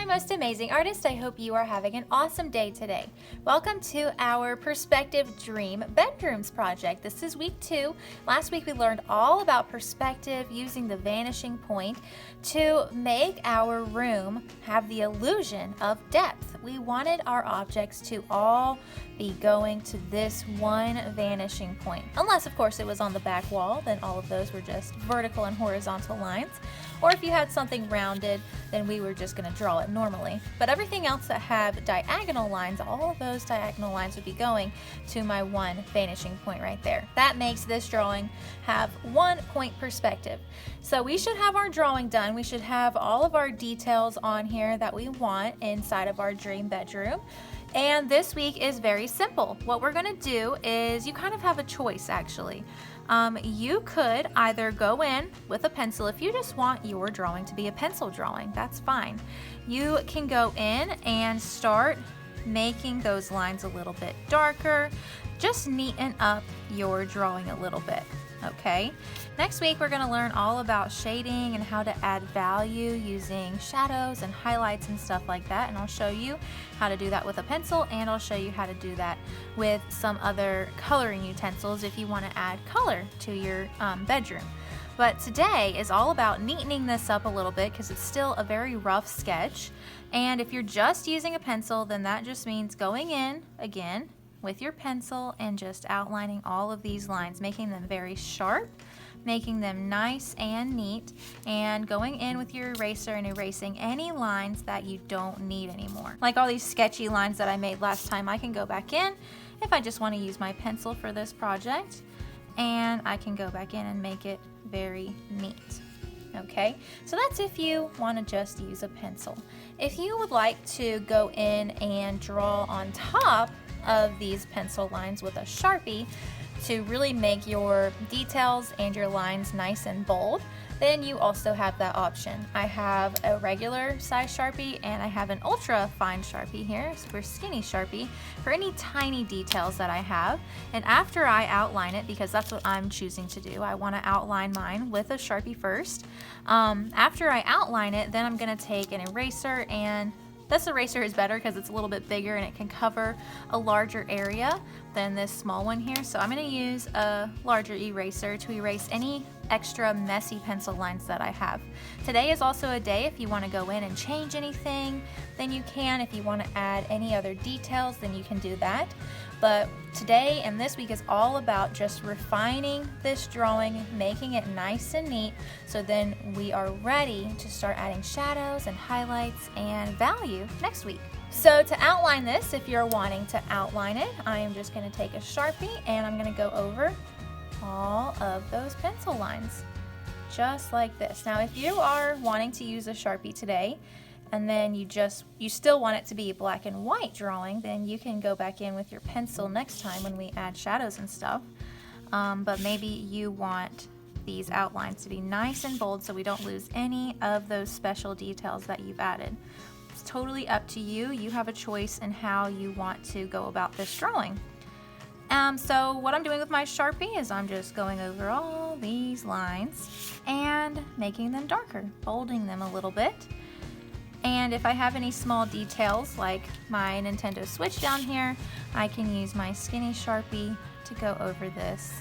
most amazing artist. I hope you are having an awesome day today. Welcome to our Perspective Dream Bedrooms project. This is week 2. Last week we learned all about perspective using the vanishing point to make our room have the illusion of depth. We wanted our objects to all be going to this one vanishing point. Unless, of course, it was on the back wall, then all of those were just vertical and horizontal lines. Or if you had something rounded, then we were just going to draw it normally. But everything else that have diagonal lines, all of those diagonal lines would be going to my one vanishing point right there. That makes this drawing have 1 point perspective. So we should have our drawing done. We should have all of our details on here that we want inside of our dream bedroom. And this week is very simple. What we're going to do is you kind of have a choice actually. You could either go in with a pencil if you just want your drawing to be a pencil drawing, that's fine. You can go in and start making those lines a little bit darker, just neaten up your drawing a little bit. Okay, next week we're going to learn all about shading and how to add value using shadows and highlights and stuff like that, and I'll show you how to do that with a pencil, and I'll show you how to do that with some other coloring utensils if you want to add color to your bedroom. But today is all about neatening this up a little bit because it's still a very rough sketch, and if you're just using a pencil, then that just means going in again with your pencil and just outlining all of these lines, making them very sharp, making them nice and neat, and going in with your eraser and erasing any lines that you don't need anymore. Like all these sketchy lines that I made last time, I can go back in if I just want to use my pencil for this project, and I can go back in and make it very neat. Okay, so that's if you want to just use a pencil. If you would like to go in and draw on top of these pencil lines with a Sharpie to really make your details and your lines nice and bold, then you also have that option. I have a regular size Sharpie and I have an ultra fine Sharpie here, super skinny Sharpie, for any tiny details that I have. And after I outline it, because that's what I'm choosing to do, I want to outline mine with a Sharpie first. After I outline it, then I'm going to take an eraser, and this eraser is better because it's a little bit bigger and it can cover a larger area than this small one here. So I'm going to use a larger eraser to erase any extra messy pencil lines that I have. Today is also a day if you want to go in and change anything, then you can. If you want to add any other details, then you can do that. But today and this week is all about just refining this drawing, making it nice and neat, so then we are ready to start adding shadows and highlights and value next week. So to outline this, if you're wanting to outline it, I am just going to take a Sharpie and I'm going to go over all of those pencil lines, just like this. Now, if you are wanting to use a Sharpie today, and then you still want it to be a black and white drawing, then you can go back in with your pencil next time when we add shadows and stuff. But maybe you want these outlines to be nice and bold so we don't lose any of those special details that you've added. It's totally up to you. You have a choice in how you want to go about this drawing. So what I'm doing with my Sharpie is I'm just going over all these lines and making them darker, bolding them a little bit. And if I have any small details like my Nintendo Switch down here, I can use my skinny Sharpie to go over this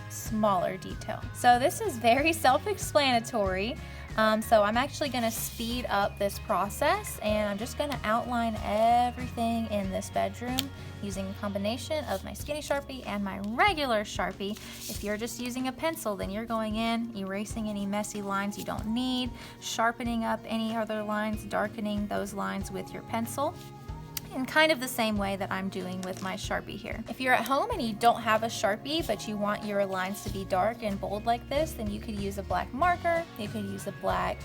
smaller detail. So this is very self-explanatory. So I'm actually going to speed up this process, and I'm just going to outline everything in this bedroom using a combination of my skinny Sharpie and my regular Sharpie. If you're just using a pencil, then you're going in, erasing any messy lines you don't need, sharpening up any other lines, darkening those lines with your pencil, in kind of the same way that I'm doing with my Sharpie here. If you're at home and you don't have a Sharpie, but you want your lines to be dark and bold like this, then you could use a black marker, you could use a black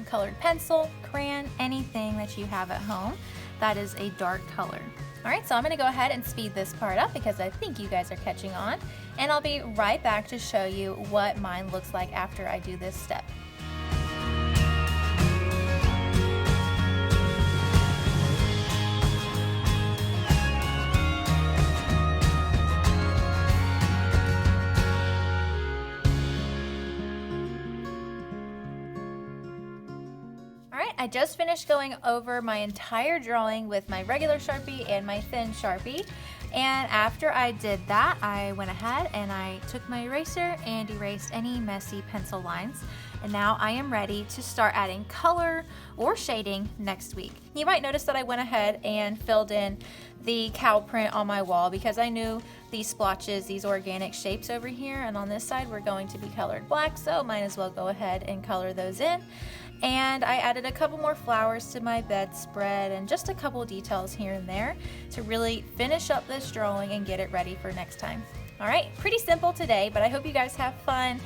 colored pencil, crayon, anything that you have at home that is a dark color. Alright, so I'm going to go ahead and speed this part up because I think you guys are catching on, and I'll be right back to show you what mine looks like after I do this step. Alright, I just finished going over my entire drawing with my regular Sharpie and my thin Sharpie. And after I did that, I went ahead and I took my eraser and erased any messy pencil lines. And now I am ready to start adding color or shading next week. You might notice that I went ahead and filled in the cow print on my wall because I knew these splotches, these organic shapes over here, and on this side were going to be colored black, so might as well go ahead and color those in. And I added a couple more flowers to my bedspread and just a couple details here and there to really finish up this drawing and get it ready for next time. All right, pretty simple today, but I hope you guys have fun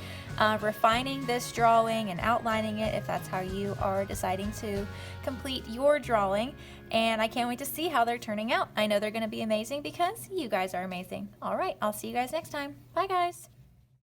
refining this drawing and outlining it if that's how you are deciding to complete your drawing. And I can't wait to see how they're turning out. I know they're going to be amazing because you guys are amazing. All right, I'll see you guys next time. Bye, guys.